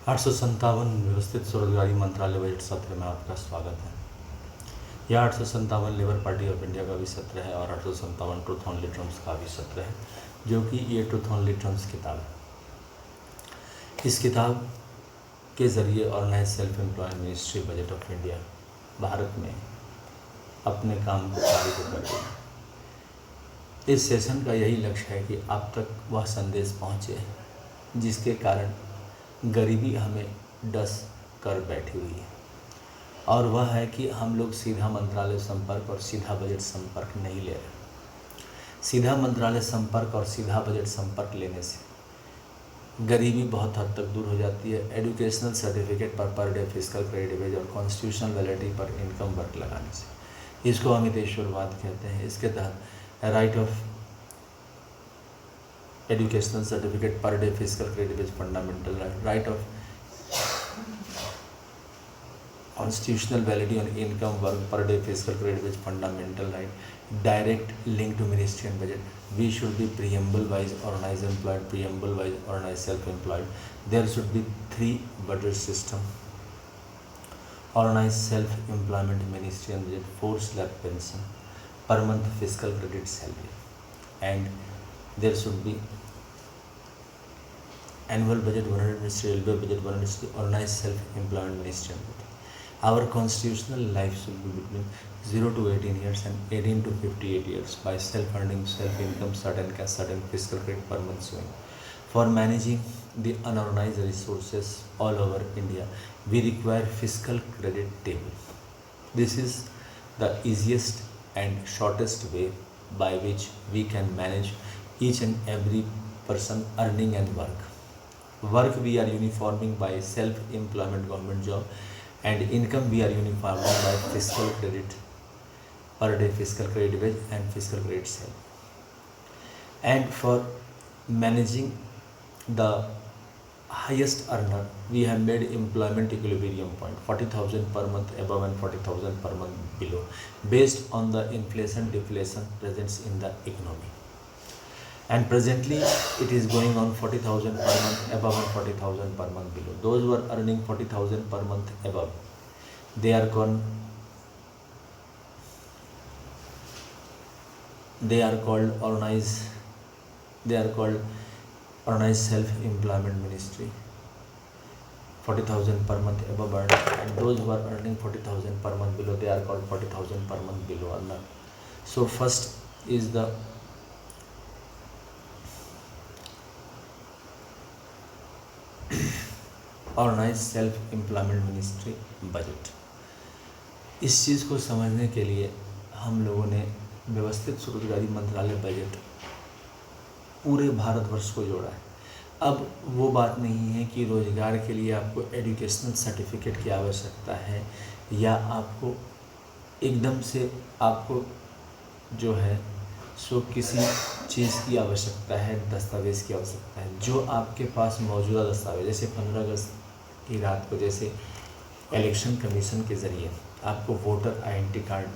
857 व्यवस्थित स्वरोजगारी मंत्रालय बजट सत्र में आपका स्वागत है। यह 857 लेबर पार्टी ऑफ इंडिया का भी सत्र है और 857 ट्रूथ ओनली ट्रम्स का भी सत्र है, जो कि ये ट्रूथ ओनली ट्रम्स किताब है। इस किताब के ज़रिए organise self employed ministry budget of India Bharat में अपने काम को जारी कर रही है। इस सेशन का यही लक्ष्य है कि आप तक वह संदेश पहुँचे जिसके कारण गरीबी हमें डस कर बैठी हुई है, और वह है कि हम लोग सीधा मंत्रालय संपर्क और सीधा बजट संपर्क नहीं ले रहे। सीधा मंत्रालय संपर्क और सीधा बजट संपर्क लेने से गरीबी बहुत हद तक दूर हो जाती है। Educational certificate per day fiscal credit और कॉन्स्टिट्यूशनल वैलिडिटी पर इनकम वर्क लगाने से, इसको अमितेश्वरवाद कहते हैं। इसके तहत right of educational certificate per day physical credit is fundamental right of constitutional validity on income work per day physical credit is fundamental right direct link to ministry and budget we should be preamble wise organized employed preamble wise organized self employed there should be 3 budget system organized self employment ministry and budget 4 slab pension per month fiscal credit salary and there should be annual budget 100 ministry, railway budget 100 ministry, organized self-employment ministry. Our constitutional life should be between 0 to 18 years and 18 to 58 years by self-earning, self-income, certain fiscal credit per month showing. For managing the unorganized resources all over India, we require fiscal credit table. This is the easiest and shortest way by which we can manage each and every person earning and work. Work we are uniforming by self-employment government job, and income we are uniforming by fiscal credit per day fiscal credit wage and fiscal credit sale. And for managing the highest earner, we have made employment equilibrium point 40,000 per month above and 40,000 per month below, based on the inflation deflation presence in the economy. And presently it is going on 40,000 per month above and 40,000 per month below. Those who are earning 40,000 per month above, they are called organized self-employment ministry. 40,000 per month above earning, and those who are earning 40,000 per month below, they are called 40,000 per month below earner. So first is the organise self employment ministry budget. इस चीज़ को समझने के लिए हम लोगों ने व्यवस्थित स्वरोजगारी मंत्रालय बजट पूरे भारतवर्ष को जोड़ा है। अब वो बात नहीं है कि रोजगार के लिए आपको एजुकेशनल सर्टिफिकेट की आवश्यकता है या आपको एकदम से आपको जो है सो किसी चीज़ की आवश्यकता है, दस्तावेज़ की आवश्यकता है। जो आपके पास मौजूदा दस्तावेज, जैसे 15 अगस्त की रात को जैसे इलेक्शन कमीशन के ज़रिए आपको वोटर आइडेंटिटी कार्ड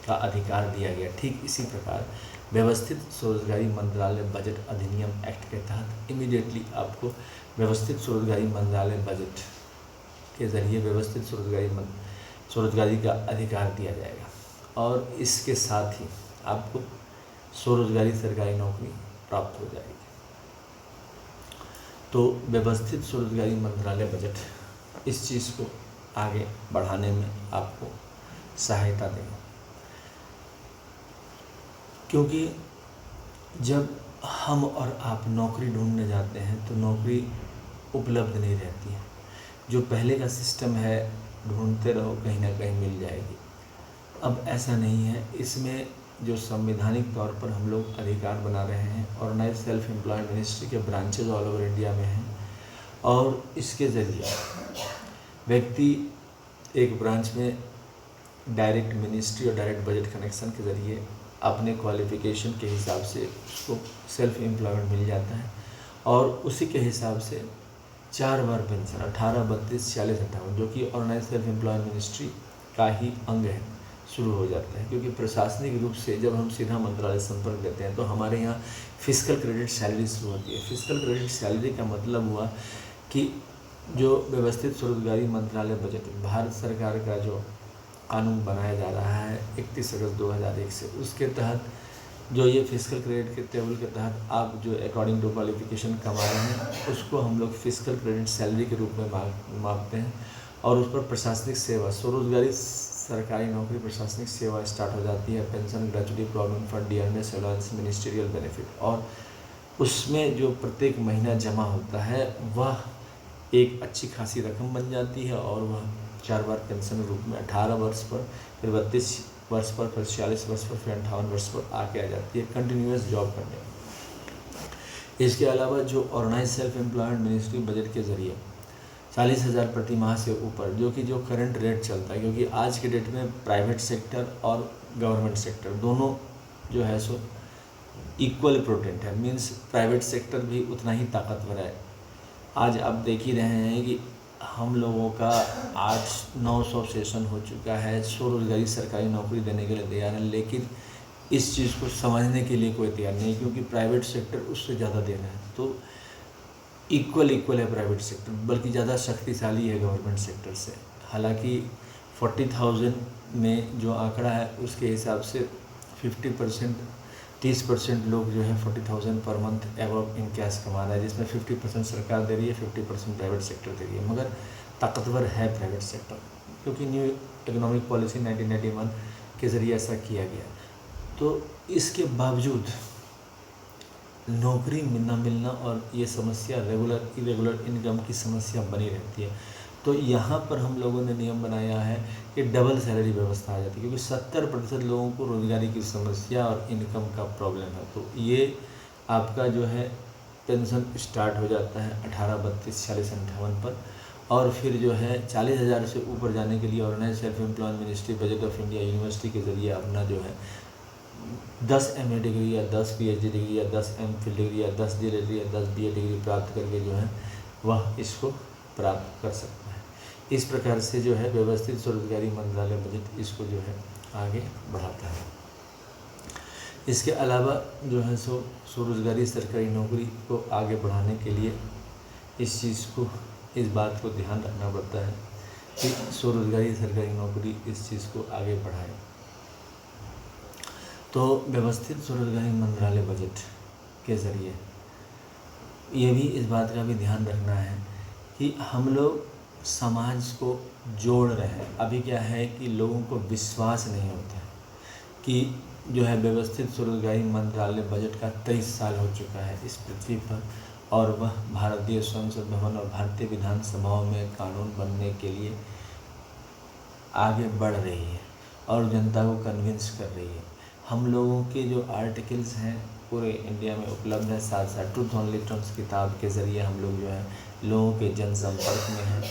का अधिकार दिया गया, ठीक इसी प्रकार व्यवस्थित स्वरोजगारी मंत्रालय बजट अधिनियम एक्ट के तहत इमीडिएटली आपको व्यवस्थित स्वरोजगारी मंत्रालय बजट के ज़रिए व्यवस्थित स्वरोजगारी का अधिकार दिया जाएगा, और इसके साथ ही आपको स्वरोजगारी सरकारी नौकरी प्राप्त हो जाएगी। तो व्यवस्थित स्वरोजगारी मंत्रालय बजट इस चीज़ को आगे बढ़ाने में आपको सहायता देगा, क्योंकि जब हम और आप नौकरी ढूंढने जाते हैं तो नौकरी उपलब्ध नहीं रहती है। जो पहले का सिस्टम है, ढूंढते रहो कहीं ना कहीं मिल जाएगी। अब ऐसा नहीं है। इसमें जो संवैधानिक तौर पर हम लोग अधिकार बना रहे हैं, ऑर्गेनाइज सेल्फ एम्प्लॉयड मिनिस्ट्री के ब्रांचेज ऑल ओवर इंडिया में हैं, और इसके ज़रिए व्यक्ति एक ब्रांच में डायरेक्ट मिनिस्ट्री और डायरेक्ट बजट कनेक्शन के ज़रिए अपने क्वालिफ़िकेशन के हिसाब से उसको सेल्फ एम्प्लॉयमेंट मिल जाता है, और उसी के हिसाब से 4 बार पेंशन 18, 32, 40, 58 जो कि ऑर्गेनाइज सेल्फ एम्प्लॉयमेंट मिनिस्ट्री का ही अंग है, शुरू हो जाता है। क्योंकि प्रशासनिक रूप से जब हम सीधा मंत्रालय संपर्क देते हैं तो हमारे यहाँ फिजिकल क्रेडिट सैलरी शुरू होती है। फिजिकल क्रेडिट सैलरी का मतलब हुआ कि जो व्यवस्थित स्वरोजगारी मंत्रालय बजट भारत सरकार का जो कानून बनाया जा रहा है 31 अगस्त 2001 से, उसके तहत जो ये फिजिकल क्रेडिट के टेबल के तहत आप जो अकॉर्डिंग टू क्वालिफिकेशन कमा रहे हैं उसको हम लोग फिजिकल क्रेडिट सैलरी के रूप में मापते हैं। और उस पर प्रशासनिक सेवा, स्वरोजगारी सरकारी नौकरी, प्रशासनिक सेवा स्टार्ट हो जाती है, pension, gratuity, provident fund, dearness allowance, ministerial benefit, और उसमें जो प्रत्येक महीना जमा होता है वह एक अच्छी खासी रकम बन जाती है और वह 4 बार पेंशन के रूप में 18 वर्ष पर, फिर 32 वर्ष पर, फिर 46 वर्ष पर, फिर 58 वर्ष पर आके आ जाती है कंटिन्यूस जॉब करने में। इसके अलावा जो organise self employment ministry budget के ज़रिए 40,000 प्रति माह से ऊपर, जो कि जो करंट रेट चलता है, क्योंकि आज के डेट में प्राइवेट सेक्टर और गवर्नमेंट सेक्टर दोनों जो है सो इक्वल इम्पोर्टेंट है, मीन्स प्राइवेट सेक्टर भी उतना ही ताकतवर है। आज आप देख ही रहे हैं कि हम लोगों का आज 900 सेशन हो चुका है, स्वरोजगारी सरकारी नौकरी देने के लिए तैयार है, लेकिन इस चीज़ को समझने के लिए कोई तैयार नहीं, क्योंकि प्राइवेट सेक्टर उससे ज़्यादा दे रहा है। तो इक्वल है प्राइवेट सेक्टर, बल्कि ज़्यादा शक्तिशाली है गवर्नमेंट सेक्टर से। हालांकि 40,000 में जो आंकड़ा है उसके हिसाब से 50% 30% लोग जो है 40,000 पर मंथ एवब इन कैश कमा रहा है, जिसमें 50% सरकार दे रही है, 50% प्राइवेट सेक्टर दे रही है। मगर ताकतवर है प्राइवेट सेक्टर, क्योंकि न्यू इकोनॉमिक पॉलिसी 1991 के ज़रिए ऐसा किया गया। तो इसके बावजूद नौकरी न मिलना और ये समस्या रेगुलर इरेगुलर इनकम की समस्या बनी रहती है। तो यहाँ पर हम लोगों ने नियम बनाया है कि डबल सैलरी व्यवस्था आ जाती है, क्योंकि 70% लोगों को रोजगारी की समस्या और इनकम का प्रॉब्लम है। तो ये आपका जो है पेंशन स्टार्ट हो जाता है 18, 32, 40, 58 पर, और फिर जो है 40,000 से ऊपर जाने के लिए organise self employment ministry budget of India university के ज़रिए अपना जो है 10 MA डिग्री या 10 PhD डिग्री या 10 MPhil डिग्री या 10 DL डिग्री या 10 BA डिग्री प्राप्त करके जो है वह इसको प्राप्त कर सकता है। इस प्रकार से जो है व्यवस्थित स्वरोजगारी मंत्रालय बजट इसको जो है आगे बढ़ाता है। इसके अलावा जो है सो स्वरोजगारी सरकारी नौकरी को आगे बढ़ाने के लिए इस चीज़ को, इस बात को ध्यान रखना पड़ता है कि स्वरोजगारी सरकारी नौकरी इस चीज़ को आगे बढ़ाए। तो व्यवस्थित स्वरोजगारी मंत्रालय बजट के ज़रिए ये भी इस बात का भी ध्यान रखना है कि हम लोग समाज को जोड़ रहे हैं। अभी क्या है कि लोगों को विश्वास नहीं होता है कि जो है व्यवस्थित स्वरोजगारी मंत्रालय बजट का 23 साल हो चुका है इस पृथ्वी पर, और वह भारतीय संसद भवन और भारतीय विधानसभाओं में कानून बनने के लिए आगे बढ़ रही है और जनता को कन्विंस कर रही है। हम लोगों के जो आर्टिकल्स हैं पूरे इंडिया में उपलब्ध है, साथ साथ ट्रूथ ओनली टर्म्स किताब के ज़रिए हम लोग जो है लोगों के जनसंपर्क में हैं।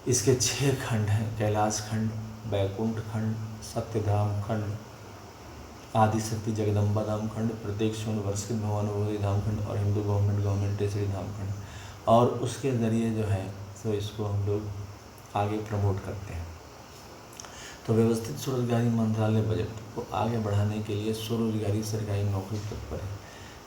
इसके 6 खंड हैं, कैलाश खंड, बैकुंठ खंड, सत्यधाम खंड, आदिशक्ति जगदम्बा धाम खंड, प्रत्येक स्वर्ण वर्षित भवानुभूति धाम खंड और हिंदू गवर्नमेंटेसरी धाम खंड। और उसके ज़रिए जो है तो इसको हम लोग आगे प्रमोट करते हैं। तो व्यवस्थित स्वरोजगारी मंत्रालय बजट को आगे बढ़ाने के लिए स्वरोजगारी सरकारी नौकरी तत्पर है।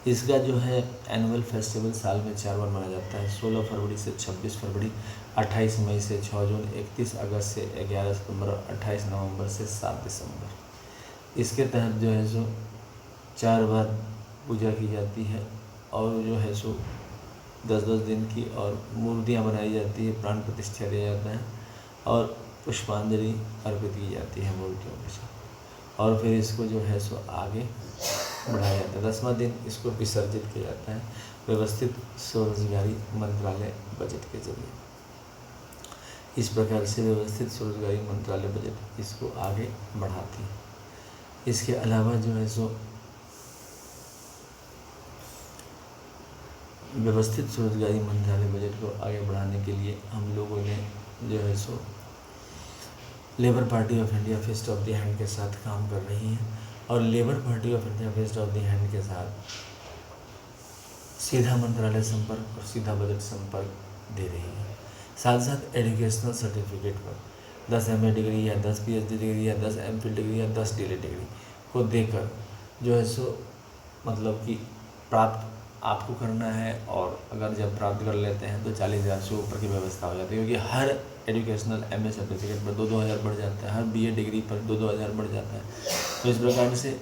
इसका जो है एनुअल फेस्टिवल साल में 4 बार मनाया जाता है, 16 फरवरी से 26 फरवरी, 28 मई से 6 जून, 31 अगस्त से 11 सितंबर और 28 नवंबर से 7 दिसंबर। इसके तहत जो है सो 4 बार पूजा की जाती है और जो है सो 10-10 दिन की और मूर्तियाँ बनाई जाती है, प्राण प्रतिष्ठा दिया जाता है और पुष्पांजलि अर्पित की जाती है मूर्तियों के साथ, और फिर इसको जो है सो आगे बढ़ाया जाता है। 10वां दिन इसको विसर्जित किया जाता है व्यवस्थित स्वरोजगारी मंत्रालय बजट के जरिए। इस प्रकार से व्यवस्थित स्वरोजगारी मंत्रालय बजट इसको आगे बढ़ाती है। इसके अलावा जो है सो व्यवस्थित स्वरोजगारी मंत्रालय बजट को आगे बढ़ाने के लिए हम लोगों ने जो है सो Labour Party of India fist of the hand के साथ काम कर रही है, और Labour Party of India fist of the hand के साथ सीधा मंत्रालय संपर्क और सीधा बजट संपर्क दे रही है। साथ साथ एजुकेशनल सर्टिफिकेट पर 10 MA डिग्री या 10 PhD डिग्री या 10 MPhil डिग्री या 10 DL डिग्री को देकर जो है सो मतलब कि प्राप्त आपको करना है, और अगर जब प्राप्त कर लेते हैं तो 40,000 से ऊपर की व्यवस्था हो जाती है, क्योंकि हर एजुकेशनल MA सर्टिफिकेट पर 2-2 हज़ार बढ़ जाता है, हर BA डिग्री पर 2-2 हज़ार बढ़ जाता है। तो इस प्रकार से,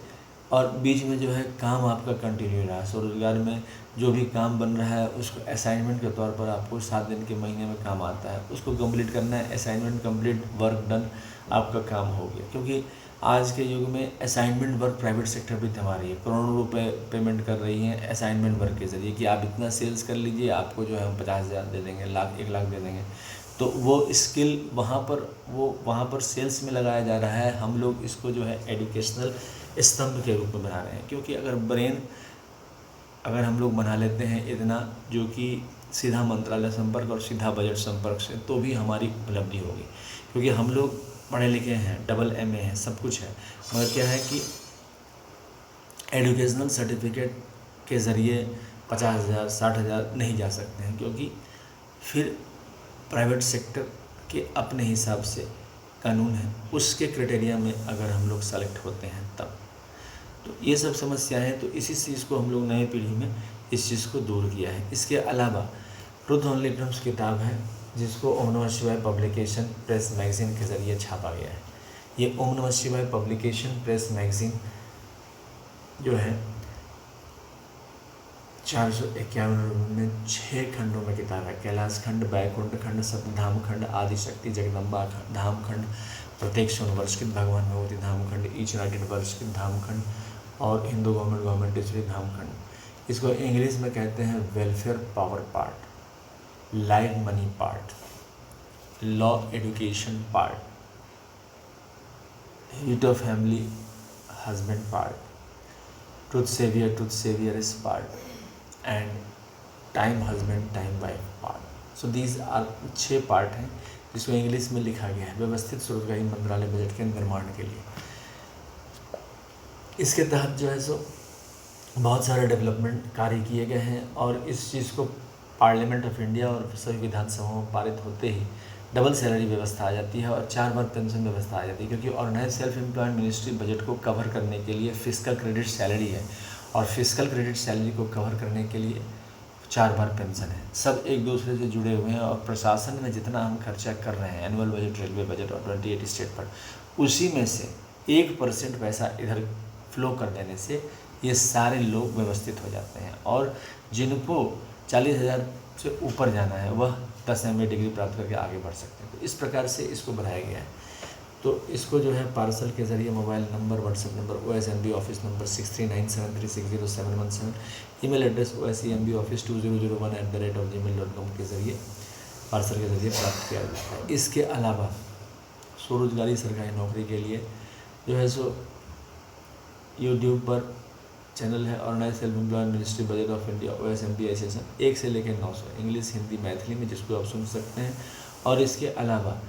और बीच में जो है काम आपका कंटिन्यू रहा, स्वरोजगार में जो भी काम बन रहा है उसको असाइनमेंट के तौर पर आपको 7 दिन के महीने में काम आता है, उसको कंप्लीट करना है, असाइनमेंट कंप्लीट, वर्क डन, आपका काम हो गया। क्योंकि आज के युग में असाइनमेंट वर्क प्राइवेट सेक्टर भी थमा रही है, करोड़ों रुपए पेमेंट कर रही हैं असाइनमेंट वर्क के ज़रिए, कि आप इतना सेल्स कर लीजिए, आपको जो है हम 50,000 दे देंगे, 1 लाख दे देंगे। तो वो स्किल वहाँ पर सेल्स में लगाया जा रहा है, हम लोग इसको जो है एजुकेशनल स्तंभ के रूप में बना रहे हैं। क्योंकि अगर हम लोग बना लेते हैं इतना, जो कि सीधा मंत्रालय संपर्क और सीधा बजट संपर्क से, तो भी हमारी उपलब्धि होगी। क्योंकि हम लोग पढ़े लिखे हैं, डबल MA है, सब कुछ है, मगर क्या है कि एजुकेशनल सर्टिफिकेट के ज़रिए 50,000 60,000 नहीं जा सकते हैं, क्योंकि फिर प्राइवेट सेक्टर के अपने हिसाब से कानून है, उसके क्राइटेरिया में अगर हम लोग सेलेक्ट होते हैं तब। तो ये सब समस्याएं हैं, तो इसी चीज़ को हम लोग नए पीढ़ी में इस चीज़ को दूर किया है। इसके अलावा ट्रुथ ओनली टर्म्स किताब है, जिसको ओम नमः शिवाय पब्लिकेशन प्रेस मैगज़ीन के ज़रिए छापा गया है। ये ओम नमः शिवाय पब्लिकेशन प्रेस मैगज़ीन जो है 451 में 6 खंडों में किताब है। कैलाश खंड, बैकुंठ खंड, सप्तधाम खंड, आदिशक्ति जगदम्बा धाम खंड, प्रत्येक 100 वर्ष के भगवान भगवती धाम खंड, ईच यूनाइटेड वर्ष के धाम खंड, और हिंदू गवर्नमेंट टीचरी धाम खंड। इसको इंग्लिश में कहते हैं welfare power part, live money part, law education part, heat of family husband part, truth saviour is part, and time husband time wife part. So these are 6 part हैं, जिसको इंग्लिश में लिखा गया है व्यवस्थित स्वरोजगारी मंत्रालय बजट के निर्माण के लिए। इसके तहत जो है सो बहुत सारे डेवलपमेंट कार्य किए गए हैं, और इस चीज़ को पार्लियामेंट ऑफ इंडिया और सभी विधानसभाओं में पारित होते ही डबल सैलरी व्यवस्था आ जाती है, और 4 बार पेंशन व्यवस्था आ जाती है। क्योंकि organise self employed ministry budget को कवर करने के लिए फिस्कल क्रेडिट सैलरी है, और फिस्कल क्रेडिट सैलरी को कवर करने के लिए 4 बार पेंशन है। सब एक दूसरे से जुड़े हुए हैं, और प्रशासन में जितना हम खर्चा कर रहे हैं, एनुअल बजट, रेलवे बजट और 28 स्टेट पर, उसी में से 1% पैसा इधर फ्लो कर देने से ये सारे लोग व्यवस्थित हो जाते हैं, और जिनको 40,000 से ऊपर जाना है वह 10 MA डिग्री प्राप्त करके आगे बढ़ सकते हैं। तो इस प्रकार से इसको बढ़ाया गया है। तो इसको जो है पार्सल के ज़रिए mobile number, WhatsApp number, OSMB office number 6397360717, email address OSEMBoffice2001@gmail.com के ज़रिए पार्सल के ज़रिए प्राप्त किया जाता है। इसके अलावा स्वरोजगारी सरकारी नौकरी के लिए जो है सो यूट्यूब पर चैनल है organise self employed ministry budget of India, OSMB session 1 से लेकर 900, इंग्लिश, हिंदी, मैथिली में, जिसको आप सुन सकते हैं। और इसके अलावा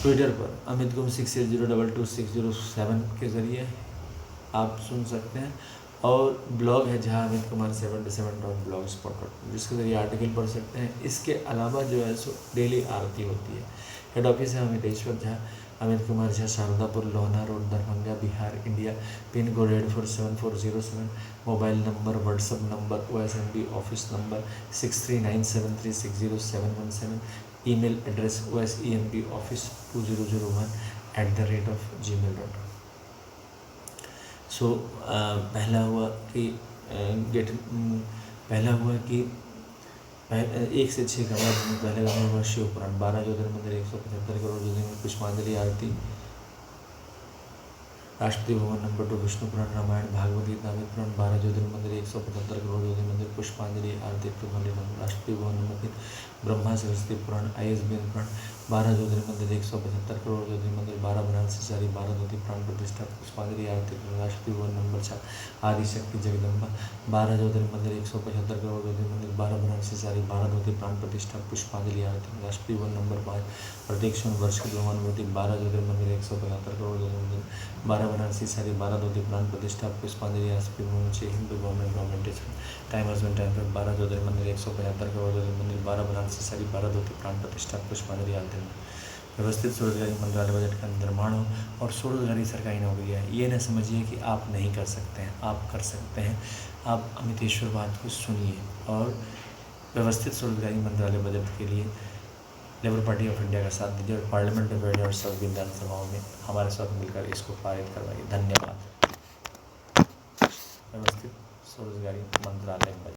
ट्विटर पर अमित गुम 68022607 के ज़रिए आप सुन सकते हैं, और ब्लॉग है जहाँ अमित कुमार 77.blogspot.com, जिसके ज़रिए आर्टिकल पढ़ सकते हैं। इसके अलावा जो है सो डेली आरती होती है। हेड ऑफिस है Amiteshwar Jha, Amit Kumar Jha, Sharadapur, Lohna road, Darbhanga, Bihar, India. Pin code 847407। Mobile number, WhatsApp number, OSMB office number 6397360717। Email address OSEMBoffice2001@gmail.com। So पहला हुआ कि 1 से 6 का पहले गाँव हुआ शिव पुराण, 12 ज्योतिर्मंदिर, 175 करोड़ ज्योतिर्लिंग, पुष्पांजलि आरती, राष्ट्रपति भवन नंबर 2, विष्णु पुराण, रामायण, भागवत गीता, अमित पुराण, 12 ज्योतिर्मंदिर, 175 करोड़ ज्योतिर्मंदिर, पुष्पांजलि आरती, राष्ट्रपति भवन नंबर 3, ब्रह्मा सरस्वती पुराण, ISBN पुराण, 12 ज्योतिर्मंदिर, 175 करोड़ ज्योतिर्मंदिर, 12 बनारसी सारी, 12 धोती प्राण प्रतिष्ठा, पुष्पांजलि आरती, राष्ट्रपति भवन नंबर 4, आदिशक्ति जगदम्बा, 12 ज्योतिर्मंदिर, 175 करोड़ ज्योतिर्मंदिर, 12 बनारसी सारी, 12 धोती प्राण प्रतिष्ठा, पुष्पांजलि आरती, राष्ट्रपति भवन नंबर 5, प्रत्येक 100 वर्ष के भगवान भगवती, 12 ज्योतिर्मंदिर, 175 करोड़ ज्योतिर्मंदिर, 12 बनारसी सारी, 12 धोती प्राण प्रतिष्ठा, पुष्पांजलि Rashtrapati Bhavan 6, Hindu government time husband time पर, 12 ज्योतिर्मंदिर, 175 करोड़ ज्योतिर्मंदिर, 12 बनारसी सारी, 12 धोती प्राण प्रतिष्ठा, पुष्पांजलि आरती। व्यवस्थित स्वरोजगारी मंत्रालय बजट का निर्माण हो और स्वरोजगारी सरकारी नौकरियाँ। ये न समझिए कि आप नहीं कर सकते हैं, आप कर सकते हैं। आप अमितेश्वर बात को सुनिए और व्यवस्थित स्वरोजगारी मंत्रालय बजट के लिए लेबर पार्टी ऑफ इंडिया का साथ दीजिए और पार्लियामेंट में और सभी विधानसभाओं में हमारे साथ मिलकर इसको पारित करवाइए। धन्यवाद। व्यवस्थित स्वरोजगारी मंत्रालय बजट।